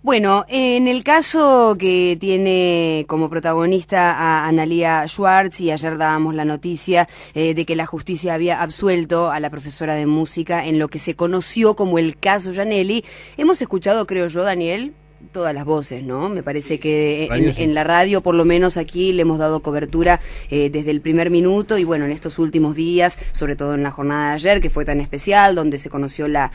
Bueno, en el caso que tiene como protagonista a Analía Schwartz, y ayer dábamos la noticia de que la justicia había absuelto a la profesora de música en lo que se conoció como el caso Giannelli, hemos escuchado, creo yo, Daniel, todas las voces, ¿no? Me parece que en la radio, por lo menos aquí, le hemos dado cobertura desde el primer minuto y bueno, en estos últimos días, sobre todo en la jornada de ayer, que fue tan especial, donde se conoció la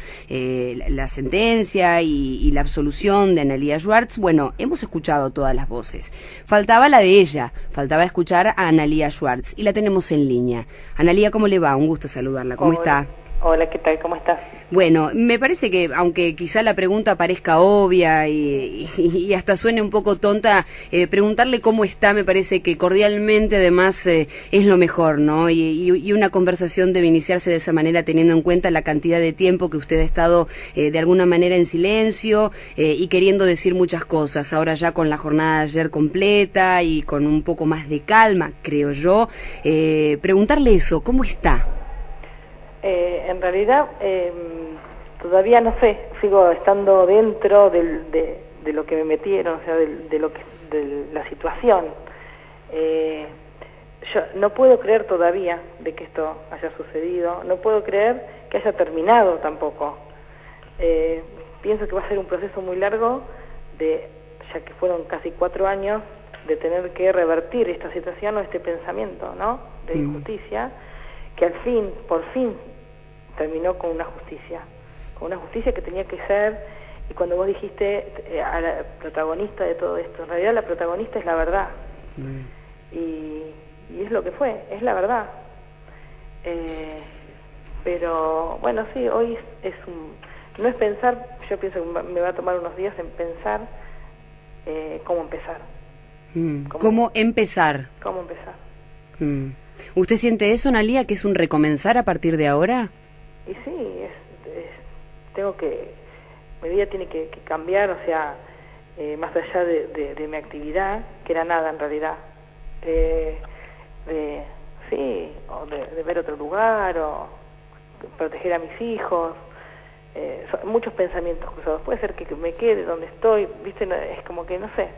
sentencia y la absolución de Analía Schwartz. Bueno, hemos escuchado todas las voces. Faltaba la de ella, faltaba escuchar a Analía Schwartz y la tenemos en línea. Analía, ¿cómo le va? Un gusto saludarla. ¿Cómo está? Hola, ¿qué tal? ¿Cómo estás? Bueno, me parece que, aunque quizá la pregunta parezca obvia y hasta suene un poco tonta, preguntarle cómo está me parece que cordialmente además es lo mejor, ¿no? Y una conversación debe iniciarse de esa manera teniendo en cuenta la cantidad de tiempo que usted ha estado de alguna manera en silencio y queriendo decir muchas cosas. Ahora ya con la jornada de ayer completa y con un poco más de calma, creo yo, preguntarle eso, ¿cómo está? En realidad, todavía no sé, sigo estando dentro de lo que me metieron, o sea, de la situación. Yo no puedo creer todavía de que esto haya sucedido, no puedo creer que haya terminado tampoco. Pienso que va a ser un proceso muy largo, ya que fueron casi 4 años, de tener que revertir esta situación o este pensamiento, ¿no?, de injusticia, que al fin, por fin, terminó con una justicia que tenía que ser. Y cuando vos dijiste a la protagonista de todo esto, en realidad la protagonista es la verdad, y es lo que fue, es la verdad. Pero bueno, sí, hoy no es pensar, yo pienso que me va a tomar unos días en pensar cómo empezar. ¿Cómo empezar? ¿Cómo empezar? ¿Usted siente eso, Analía, que es un recomenzar a partir de ahora? Y sí, mi vida tiene que cambiar, o sea, más allá de mi actividad, que era nada en realidad, de ver otro lugar, o proteger a mis hijos, son muchos pensamientos cruzados. Puede ser que me quede donde estoy, ¿viste? Es como que, no sé.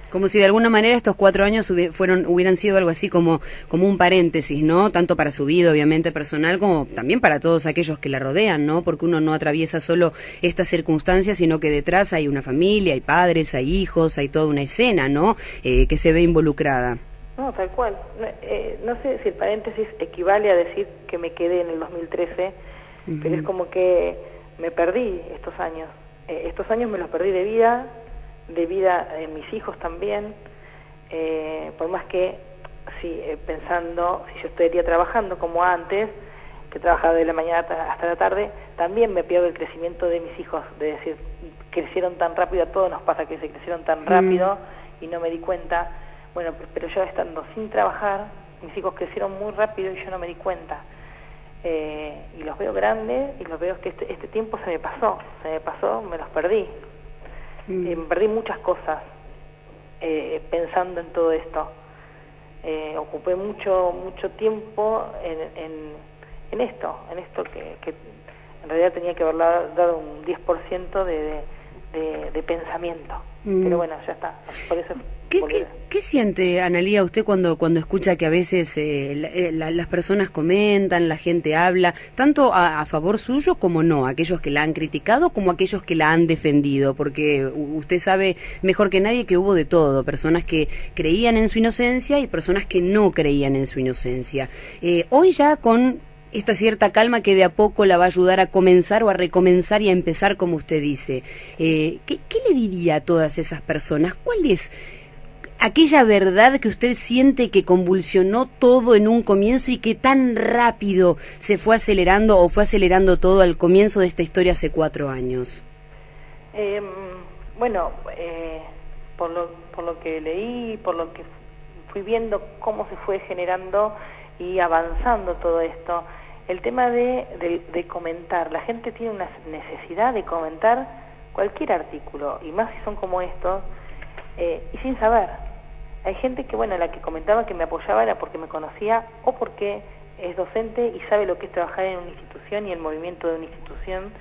Como si de alguna manera estos 4 años hubieran sido algo así como un paréntesis, ¿no? Tanto para su vida, obviamente, personal, como también para todos aquellos que la rodean, ¿no? Porque uno no atraviesa solo estas circunstancias, sino que detrás hay una familia, hay padres, hay hijos, hay toda una escena, ¿no? Que se ve involucrada. No, tal cual. No sé si el paréntesis equivale a decir que me quedé en el 2013, pero es como que me perdí estos años. Estos años me los perdí de vida en mis hijos también, por más que, pensando, si yo estaría trabajando como antes, que trabajaba de la mañana hasta la tarde, también me pierdo el crecimiento de mis hijos, de decir, crecieron tan rápido, a todos nos pasa que se crecieron tan rápido y no me di cuenta. Bueno, pero yo estando sin trabajar, mis hijos crecieron muy rápido y yo no me di cuenta. Y los veo grandes y los veo que este tiempo se me pasó, me los perdí. Me perdí muchas cosas pensando en todo esto. Ocupé mucho tiempo en esto que en realidad tenía que haber dado un 10% de pensamiento. Pero bueno, ya está. Por eso ¿Qué siente, Analía, usted cuando escucha que a veces las personas comentan, la gente habla, tanto a favor suyo como no, aquellos que la han criticado como aquellos que la han defendido? Porque usted sabe mejor que nadie que hubo de todo, personas que creían en su inocencia y personas que no creían en su inocencia. Hoy ya con esta cierta calma que de a poco la va a ayudar a comenzar o a recomenzar y a empezar, como usted dice, ¿qué le diría a todas esas personas? ¿Cuál es aquella verdad que usted siente que convulsionó todo en un comienzo y que tan rápido se fue acelerando o fue acelerando todo al comienzo de esta historia hace 4 años? Por lo que leí, por lo que fui viendo cómo se fue generando y avanzando todo esto, el tema de comentar, la gente tiene una necesidad de comentar cualquier artículo, y más si son como estos, y sin saber. Hay gente que, la que comentaba que me apoyaba era porque me conocía o porque es docente y sabe lo que es trabajar en una institución y el movimiento de una institución,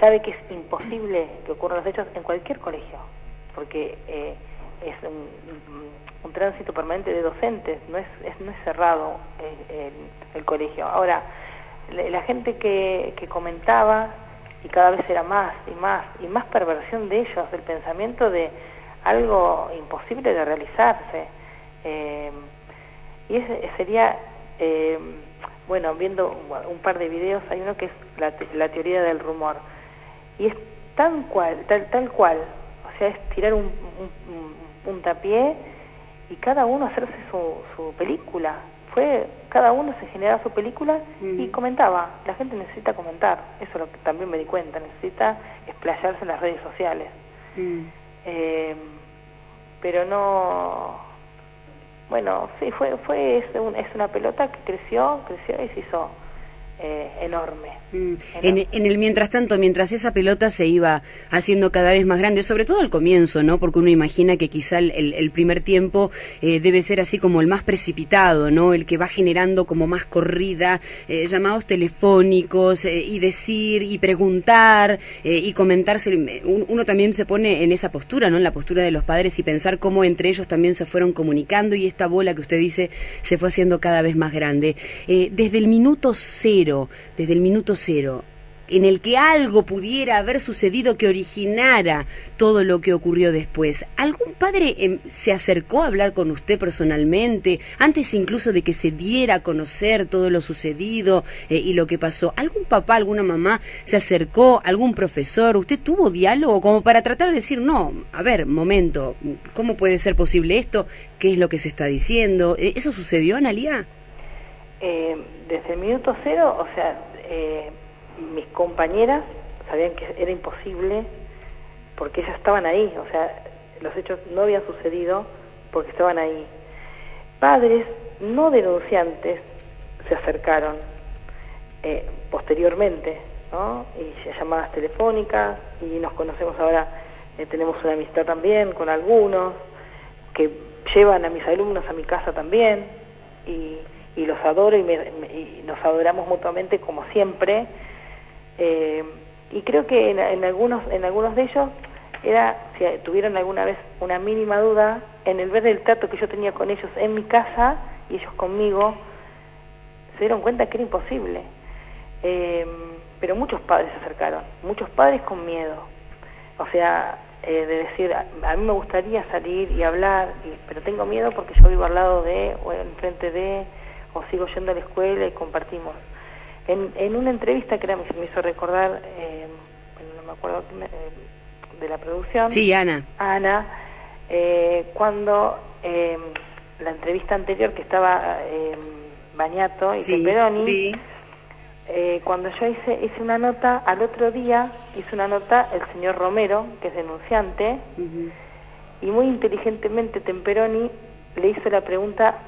sabe que es imposible que ocurran los hechos en cualquier colegio, porque es un tránsito permanente de docentes, no es cerrado el colegio. Ahora, la gente que comentaba, y cada vez era más y más perversión de ellos, del pensamiento de algo imposible de realizarse. Y ese sería, bueno, viendo un par de videos, hay uno que es la teoría del rumor, y es tal cual, o sea, es tirar un puntapié y cada uno hacerse su película. Cada uno se generaba su película y comentaba. La gente necesita comentar, eso es lo que también me di cuenta, necesita explayarse en las redes sociales. Pero no, bueno, sí, es una pelota que creció y se hizo enorme. En el mientras tanto, mientras esa pelota se iba haciendo cada vez más grande, sobre todo al comienzo, ¿no? Porque uno imagina que quizá el primer tiempo debe ser así como el más precipitado, ¿no? El que va generando como más corrida, llamados telefónicos, y decir, y preguntar, y comentarse. Uno también se pone en esa postura, ¿no? En la postura de los padres, y pensar cómo entre ellos también se fueron comunicando, y esta bola que usted dice se fue haciendo cada vez más grande. Desde el minuto cero, en el que algo pudiera haber sucedido que originara todo lo que ocurrió después, ¿algún padre se acercó a hablar con usted personalmente, antes incluso de que se diera a conocer todo lo sucedido y lo que pasó? ¿Algún papá, alguna mamá se acercó, algún profesor? ¿Usted tuvo diálogo como para tratar de decir, no, a ver, momento, ¿cómo puede ser posible esto? ¿Qué es lo que se está diciendo? ¿Eso sucedió, Analía? Desde el minuto cero, o sea, mis compañeras sabían que era imposible porque ellas estaban ahí, o sea, los hechos no habían sucedido porque estaban ahí. Padres no denunciantes se acercaron posteriormente, ¿no? Y llamadas telefónicas, y nos conocemos ahora, tenemos una amistad también con algunos que llevan a mis alumnos a mi casa también, y los adoro y nos adoramos mutuamente como siempre. Y creo que en algunos de ellos si tuvieron alguna vez una mínima duda, en el ver el trato que yo tenía con ellos en mi casa y ellos conmigo, se dieron cuenta que era imposible. Pero muchos padres se acercaron, muchos padres con miedo, o sea, de decir, a mí me gustaría salir y hablar, pero tengo miedo porque yo vivo al lado de, o enfrente de, o sigo yendo a la escuela y compartimos. En una entrevista que me hizo recordar, no me acuerdo de la producción. Sí, Ana. Cuando la entrevista anterior que estaba Bañato y Temperoni, sí. Cuando yo hice una nota, al otro día hizo una nota el señor Romero, que es denunciante, y muy inteligentemente Temperoni le hizo la pregunta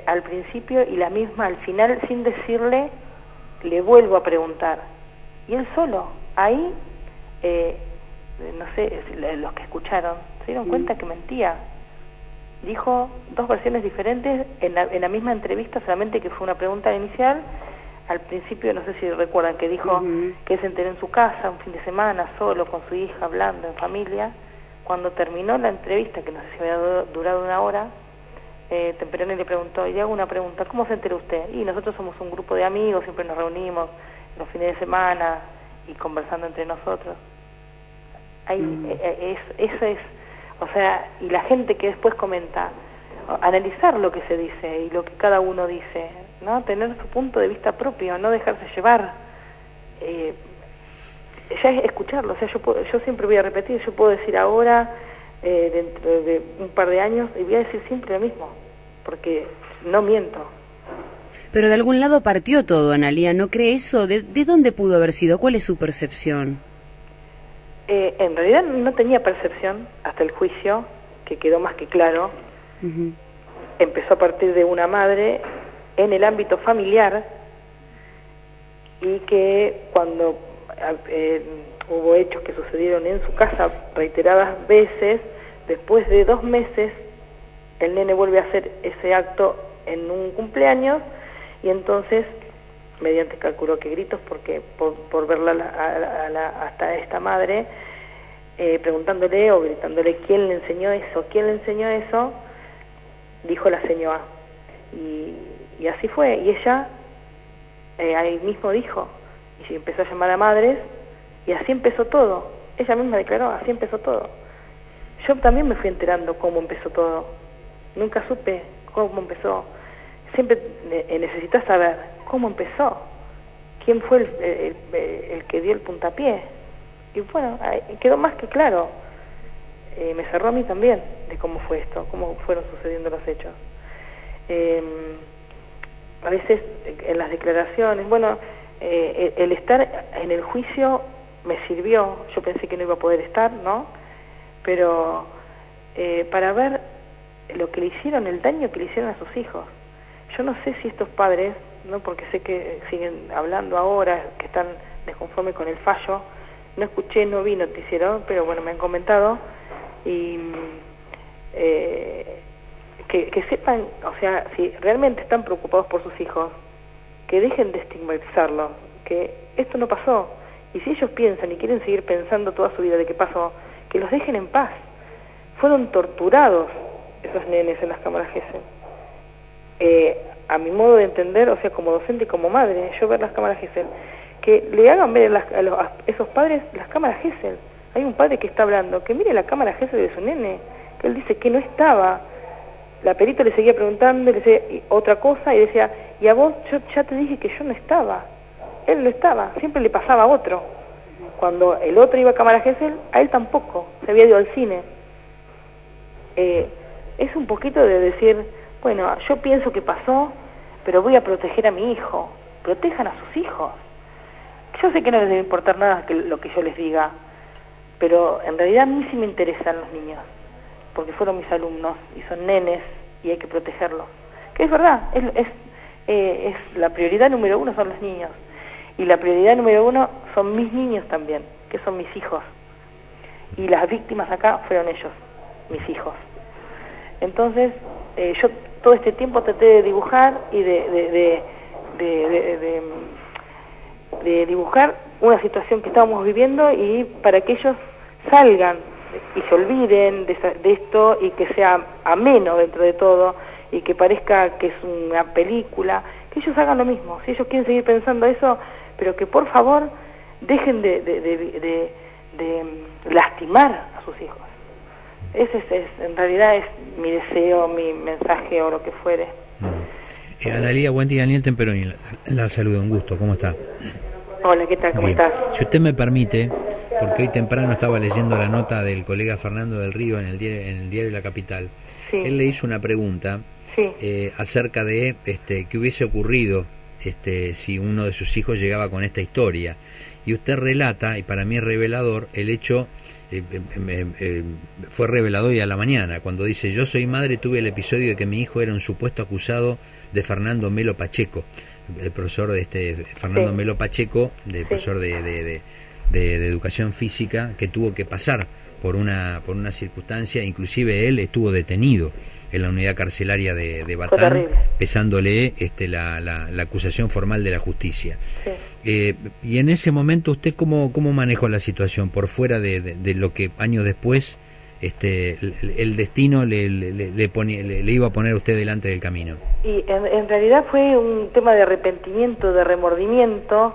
al principio y la misma al final, sin decirle, le vuelvo a preguntar. Y él solo, ahí, no sé, los que escucharon, se dieron cuenta que mentía. Dijo dos versiones diferentes en la misma entrevista, solamente que fue una pregunta inicial. Al principio, no sé si recuerdan, que dijo que se enteró en su casa, un fin de semana, solo, con su hija, hablando en familia. Cuando terminó la entrevista, que no sé si había durado una hora, Temperoni le preguntó, y le hago una pregunta, ¿cómo se enteró usted? Y nosotros somos un grupo de amigos, siempre nos reunimos los fines de semana y conversando entre nosotros. Ahí, eso es, o sea, y la gente que después comenta, analizar lo que se dice y lo que cada uno dice, ¿no? Tener su punto de vista propio, no dejarse llevar, ya es escucharlo. O sea, yo siempre voy a repetir, yo puedo decir ahora, dentro de un par de años, y voy a decir siempre lo mismo, porque no miento. Pero de algún lado partió todo, Analía, ¿no cree eso? ¿De dónde pudo haber sido? ¿Cuál es su percepción? En realidad no tenía percepción hasta el juicio, que quedó más que claro. Empezó a partir de una madre en el ámbito familiar, y que cuando hubo hechos que sucedieron en su casa reiteradas veces, después de 2 meses el nene vuelve a hacer ese acto en un cumpleaños, y entonces mediante calculó que gritos, porque por verla hasta esta madre, preguntándole o gritándole quién le enseñó eso, dijo la señora y así fue, y ella ahí mismo dijo, y empezó a llamar a madres, y así empezó todo. Ella misma declaró, así empezó todo. Yo también me fui enterando cómo empezó todo, nunca supe cómo empezó. Siempre necesitas saber cómo empezó, quién fue el que dio el puntapié. Y bueno, quedó más que claro. Me cerró a mí también de cómo fue esto, cómo fueron sucediendo los hechos. A veces en las declaraciones, bueno, el estar en el juicio me sirvió. Yo pensé que no iba a poder estar, ¿no? Pero para ver lo que le hicieron, el daño que le hicieron a sus hijos. Yo no sé si estos padres, no, porque sé que siguen hablando ahora, que están desconformes con el fallo. No escuché, no vi noticiero, pero bueno, me han comentado, y que sepan, o sea, si realmente están preocupados por sus hijos, que dejen de estigmatizarlos, que esto no pasó, y si ellos piensan y quieren seguir pensando toda su vida de que pasó, que los dejen en paz. Fueron torturados esos nenes en las cámaras Gesell. A mi modo de entender, o sea, como docente y como madre, yo ver las cámaras Gesell, que le hagan ver a esos padres las cámaras Gesell. Hay un padre que está hablando, que mire la cámara Gesell de su nene, que él dice que no estaba. La perito le seguía preguntando, le decía otra cosa, y decía, y a vos, yo ya te dije que yo no estaba. Él no estaba, siempre le pasaba a otro. Cuando el otro iba a cámara Gesell, a él tampoco, se había ido al cine. Es un poquito de decir, bueno, yo pienso que pasó, pero voy a proteger a mi hijo. Protejan a sus hijos. Yo sé que no les debe importar nada lo que yo les diga, pero en realidad a mí sí me interesan los niños, porque fueron mis alumnos y son nenes y hay que protegerlos. Que es verdad, es la prioridad número uno son los niños, y la prioridad número uno son mis niños también, que son mis hijos, y las víctimas acá fueron ellos, mis hijos. Entonces, yo todo este tiempo traté de dibujar y de dibujar una situación que estábamos viviendo, y para que ellos salgan y se olviden de esto, y que sea ameno dentro de todo, y que parezca que es una película, que ellos hagan lo mismo. Si ellos quieren seguir pensando eso, pero que por favor dejen de lastimar a sus hijos. Ese en realidad es mi deseo, mi mensaje o lo que fuere. Analía, buen día. Daniel Temperoni, la saludo, un gusto, ¿cómo está? Hola, ¿qué tal? ¿Cómo Bien. estás? Si usted me permite, porque hoy temprano estaba leyendo la nota del colega Fernando del Río en el diario La Capital. Sí. Él le hizo una pregunta, sí, acerca de qué hubiese ocurrido si uno de sus hijos llegaba con esta historia. Y usted relata, y para mí es revelador, el hecho, fue revelador hoy a la mañana, cuando dice: yo soy madre, tuve el episodio de que mi hijo era un supuesto acusado de Fernando Melo Pacheco, el profesor de Fernando sí. Melo Pacheco, Sí. profesor de educación física, que tuvo que pasar por una circunstancia. Inclusive él estuvo detenido en la unidad carcelaria de Batán, pesándole la acusación formal de la justicia. Sí. Y en ese momento, ¿usted cómo manejó la situación por fuera de lo que años después el destino le iba a poner a usted delante del camino? Y en realidad fue un tema de arrepentimiento, de remordimiento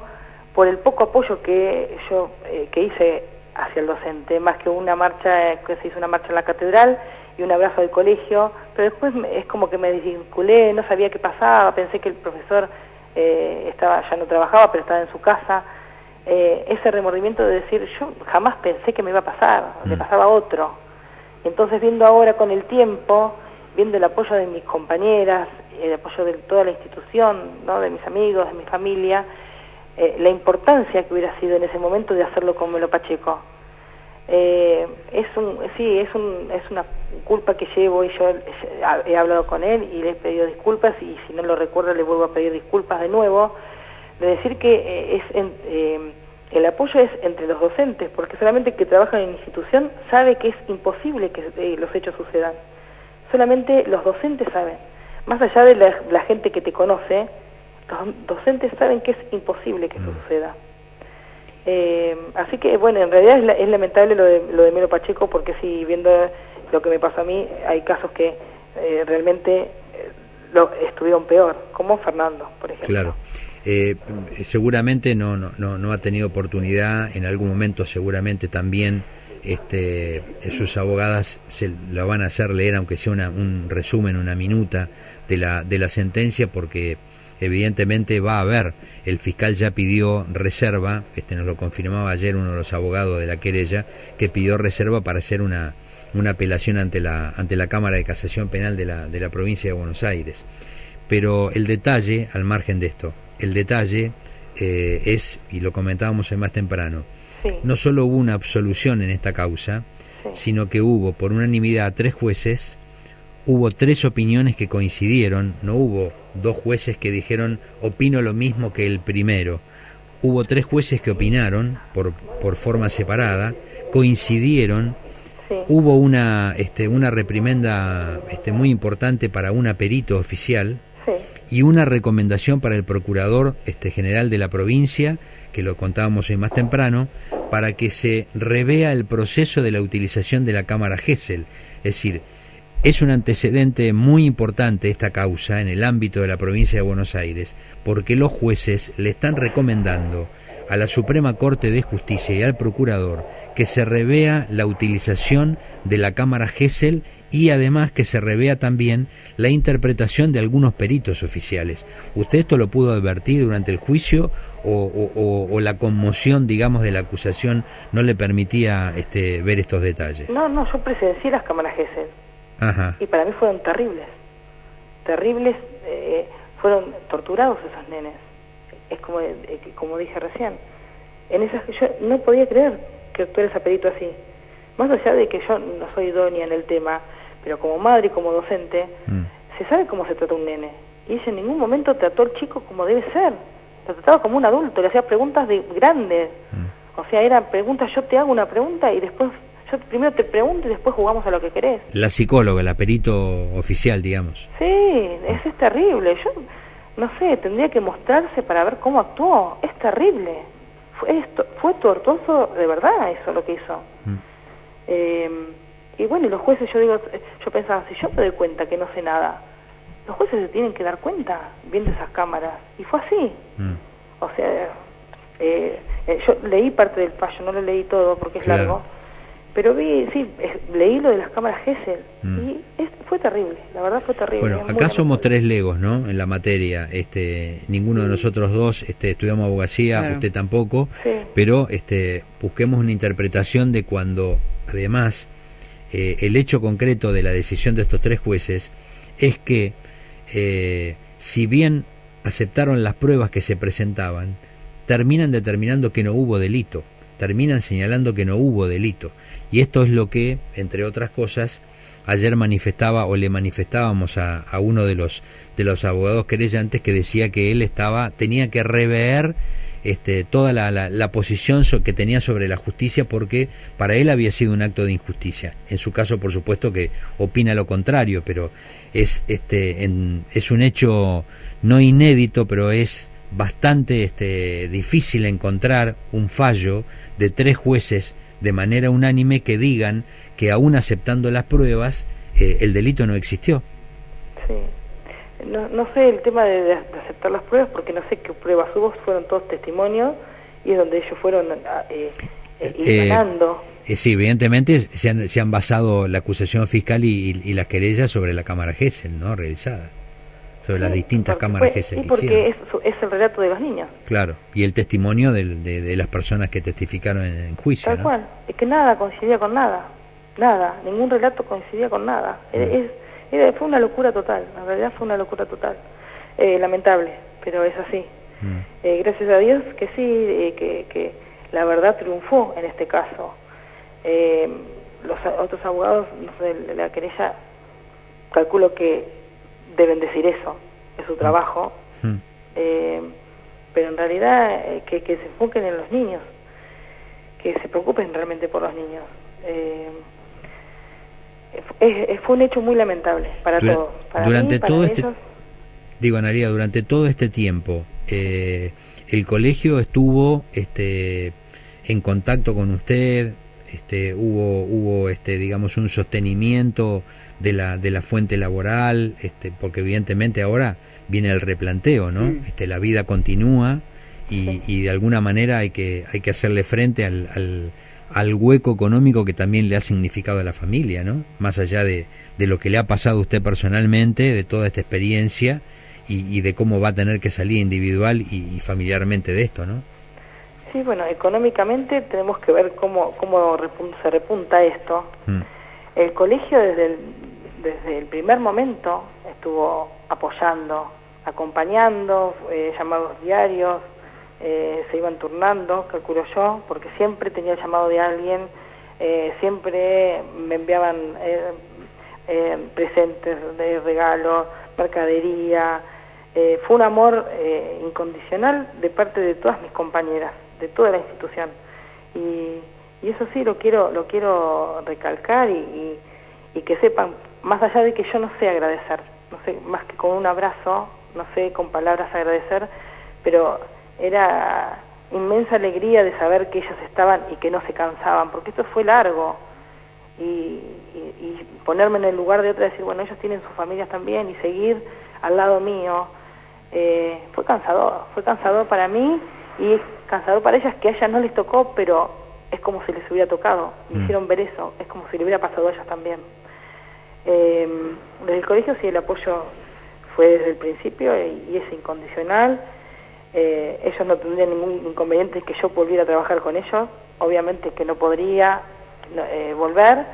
por el poco apoyo que yo que hice hacia el docente, más que una marcha, que se hizo una marcha en la catedral y un abrazo del colegio, pero después es como que me desvinculé, no sabía qué pasaba, pensé que el profesor ya no trabajaba, pero estaba en su casa. Ese remordimiento de decir, yo jamás pensé que me iba a pasar, le pasaba a otro. Entonces, viendo ahora con el tiempo, viendo el apoyo de mis compañeras, el apoyo de toda la institución, ¿no?, de mis amigos, de mi familia, la importancia que hubiera sido en ese momento de hacerlo con Melo Pacheco. Es una culpa que llevo, y yo he hablado con él y le he pedido disculpas, y si no lo recuerdo le vuelvo a pedir disculpas de nuevo, de decir que el apoyo es entre los docentes, porque solamente el que trabaja en la institución sabe que es imposible que los hechos sucedan. Solamente los docentes saben. Más allá de la gente que te conoce, Los docentes saben que es imposible que eso suceda. Así que, bueno, en realidad es lamentable lo de Melo Pacheco, porque sí, viendo lo que me pasó a mí, hay casos que realmente estuvieron peor, como Fernando, por ejemplo. Claro. Seguramente no ha tenido oportunidad, en algún momento seguramente también sus abogadas se lo van a hacer leer, aunque sea un resumen, una minuta de la sentencia, porque evidentemente va a haber, el fiscal ya pidió reserva, nos lo confirmaba ayer uno de los abogados de la querella, que pidió reserva para hacer una apelación ante la Cámara de Casación Penal de la provincia de Buenos Aires. Pero el detalle, al margen de esto, el detalle es, y lo comentábamos más temprano, sí, no solo hubo una absolución en esta causa, sí, sino que hubo por unanimidad 3 jueces, hubo 3 opiniones que coincidieron, no hubo 2 jueces que dijeron opino lo mismo que el primero, hubo 3 jueces que opinaron por forma separada, coincidieron, sí, hubo una reprimenda muy importante para un perito oficial, sí, y una recomendación para el procurador general de la provincia, que lo contábamos hoy más temprano, para que se revea el proceso de la utilización de la cámara Gesell. Es decir, es un antecedente muy importante esta causa en el ámbito de la provincia de Buenos Aires, porque los jueces le están recomendando a la Suprema Corte de Justicia y al procurador que se revea la utilización de la cámara Gesell, y además que se revea también la interpretación de algunos peritos oficiales. ¿Usted esto lo pudo advertir durante el juicio o la conmoción, digamos, de la acusación no le permitía ver estos detalles? No, yo presencié las cámaras Gesell. Ajá. Y para mí fueron terribles, fueron torturados esos nenes. Es como dije recién, yo no podía creer que actuara ese perito así. Más allá de que yo no soy idónea en el tema, pero como madre y como docente, se sabe cómo se trata un nene. Y ella en ningún momento trató al chico como debe ser. Lo trataba como un adulto, le hacía preguntas grandes. O sea, eran preguntas, yo te hago una pregunta y después, yo primero te pregunto y después jugamos a lo que querés. La psicóloga, la perito oficial, digamos. Sí, eso es terrible. Yo no sé, tendría que mostrarse para ver cómo actuó. Es terrible. Fue tortuoso de verdad eso lo que hizo. Y bueno, y los jueces, yo pensaba, si yo me doy cuenta que no sé nada, los jueces se tienen que dar cuenta viendo esas cámaras. Y fue así. O sea, yo leí parte del fallo, no lo leí todo porque es largo. Pero leí lo de las cámaras Gesell y fue terrible, la verdad fue terrible. Bueno, acá somos 3 legos, ¿no? En la materia, ninguno de nosotros 2 estudiamos abogacía, claro, usted tampoco, sí, pero busquemos una interpretación de cuando, además, el hecho concreto de la decisión de estos 3 jueces es que, si bien aceptaron las pruebas que se presentaban, terminan determinando que no hubo delito. Terminan señalando que no hubo delito. Y esto es lo que, entre otras cosas, ayer manifestaba o le manifestábamos a uno de los abogados querellantes, que decía que él tenía que rever toda la posición que tenía sobre la justicia, porque para él había sido un acto de injusticia. En su caso, por supuesto, que opina lo contrario, pero es un hecho no inédito, pero es bastante difícil encontrar un fallo de 3 jueces de manera unánime que digan que, aún aceptando las pruebas, el delito no existió. Sí, no sé el tema de aceptar las pruebas, porque no sé qué pruebas hubo, fueron todos testimonios y es donde ellos fueron ganando. Sí, evidentemente se han basado la acusación fiscal y las querellas sobre la cámara Gesell, ¿no? Realizada sobre las distintas cámaras Gesell que hicieron. Porque es el relato de los niños. Claro, y el testimonio de las personas que testificaron en juicio. Tal cual, es que nada coincidía con nada, ningún relato coincidía con nada. Fue una locura total, en realidad fue una locura total. Lamentable, pero es así. Gracias a Dios que sí, que la verdad triunfó en este caso. Los otros abogados, no sé, de la querella, calculo que deben decir eso, es su trabajo, pero en realidad que se enfoquen en los niños, que se preocupen realmente por los niños. Fue un hecho muy lamentable para todos, para durante mí, para todo ellos. Digo, Analía, durante todo este tiempo, el colegio estuvo en contacto con usted, hubo digamos, un sostenimiento de la fuente laboral, porque evidentemente ahora viene el replanteo, ¿no? La vida continúa y de alguna manera hay que hacerle frente al hueco económico que también le ha significado a la familia, ¿no? Más allá de lo que le ha pasado a usted personalmente, de toda esta experiencia y de cómo va a tener que salir individual y familiarmente de esto, ¿no? Sí, bueno, económicamente tenemos que ver cómo se repunta esto. El colegio desde el primer momento estuvo apoyando, acompañando, llamados diarios, se iban turnando, calculo yo, porque siempre tenía el llamado de alguien, siempre me enviaban presentes de regalo, mercadería. Fue un amor incondicional de parte de todas mis compañeras, de toda la institución, y eso sí lo quiero recalcar y que sepan, más allá de que yo no sé agradecer, no sé, más que con un abrazo, no sé con palabras agradecer, pero era inmensa alegría de saber que ellos estaban y que no se cansaban, porque esto fue largo, y ponerme en el lugar de otra y decir, bueno, ellos tienen sus familias también, y seguir al lado mío, fue cansador para mí, y es cansador para ellas, que a ellas no les tocó, pero es como si les hubiera tocado, me hicieron ver eso, es como si le hubiera pasado a ellas también. Desde el colegio sí, el apoyo fue desde el principio y es incondicional. Ellos no tendrían ningún inconveniente que yo volviera a trabajar con ellos, obviamente que no podría volver,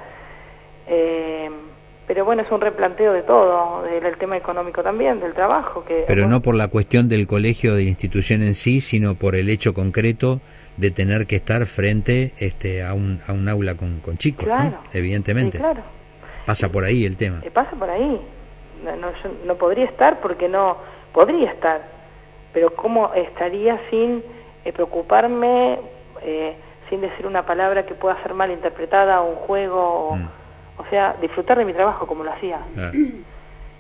pero bueno, es un replanteo de todo, del tema económico también, del trabajo. Pero no por la cuestión del colegio, de la institución en sí, sino por el hecho concreto de tener que estar frente a un aula con chicos, claro, ¿no? Evidentemente. Sí, claro. Pasa por ahí el tema. Pasa por ahí. Yo no podría estar porque no podría estar, pero ¿cómo estaría sin preocuparme, sin decir una palabra que pueda ser mal interpretada, o un juego, o sea, disfrutar de mi trabajo como lo hacía?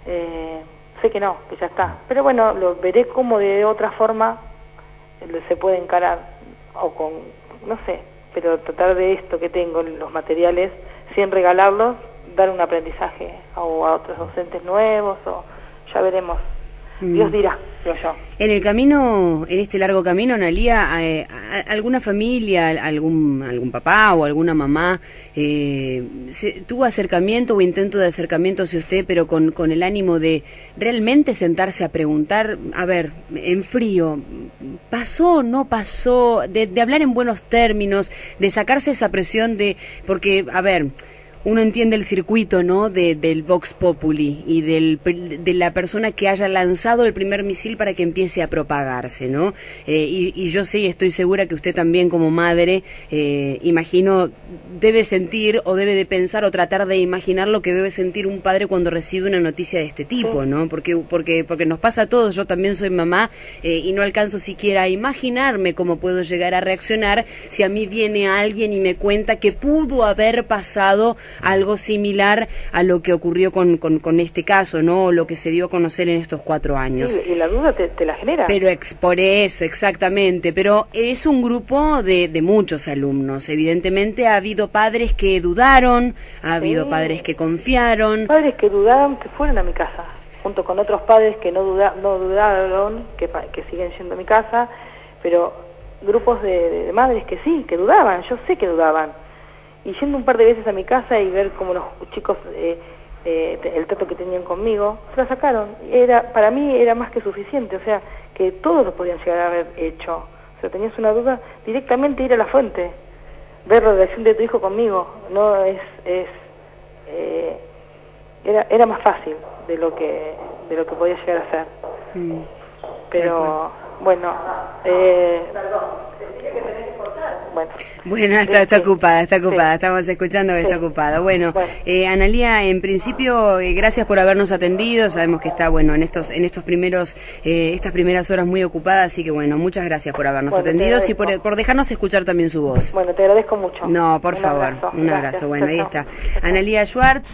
Sé que no, que ya está, pero bueno, lo veré como de otra forma se puede encarar, o con, no sé, pero tratar de esto que tengo, los materiales, sin regalarlos, dar un aprendizaje a otros docentes nuevos, o ya veremos. Dios dirá, digo yo. En el camino, en este largo camino, Analía, ¿alguna familia, algún papá o alguna mamá tuvo acercamiento o intento de acercamiento hacia usted, pero con el ánimo de realmente sentarse a preguntar, a ver, en frío, ¿pasó o no pasó? De hablar en buenos términos, de sacarse esa presión de... Porque, a ver... Uno entiende el circuito, ¿no?, del Vox Populi y de la persona que haya lanzado el primer misil para que empiece a propagarse, ¿no? Y yo sí estoy segura que usted también como madre, imagino, debe sentir o debe de pensar o tratar de imaginar lo que debe sentir un padre cuando recibe una noticia de este tipo, ¿no? Porque nos pasa a todos, yo también soy mamá y no alcanzo siquiera a imaginarme cómo puedo llegar a reaccionar si a mí viene alguien y me cuenta que pudo haber pasado algo similar a lo que ocurrió con este caso, ¿no? O lo que se dio a conocer en estos 4 años. Sí, y la duda te la genera. Pero por eso, exactamente. Pero es un grupo de muchos alumnos. Evidentemente ha habido padres que dudaron, ha habido padres que confiaron. Padres que dudaron, que fueron a mi casa, junto con otros padres que no dudaron, que siguen yendo a mi casa, pero grupos de madres que sí, que dudaban, yo sé que dudaban. Y yendo un par de veces a mi casa y ver cómo los chicos, el trato que tenían conmigo, se la sacaron. Para mí era más que suficiente, o sea, que todos lo podían llegar a haber hecho. O sea, tenías una duda, directamente ir a la fuente, ver la relación de tu hijo conmigo. No era más fácil de lo que podía llegar a ser. Pero bueno, Bueno, está ocupada, estamos escuchando que está ocupada. Bueno, Analía, en principio, gracias por habernos atendido, sabemos que está, bueno, en estos primeros, estas primeras horas muy ocupada, así que bueno, muchas gracias por habernos atendido y por dejarnos escuchar también su voz. Bueno, te agradezco mucho. No, por favor, un abrazo. Bueno, ahí está. Analía Schwartz.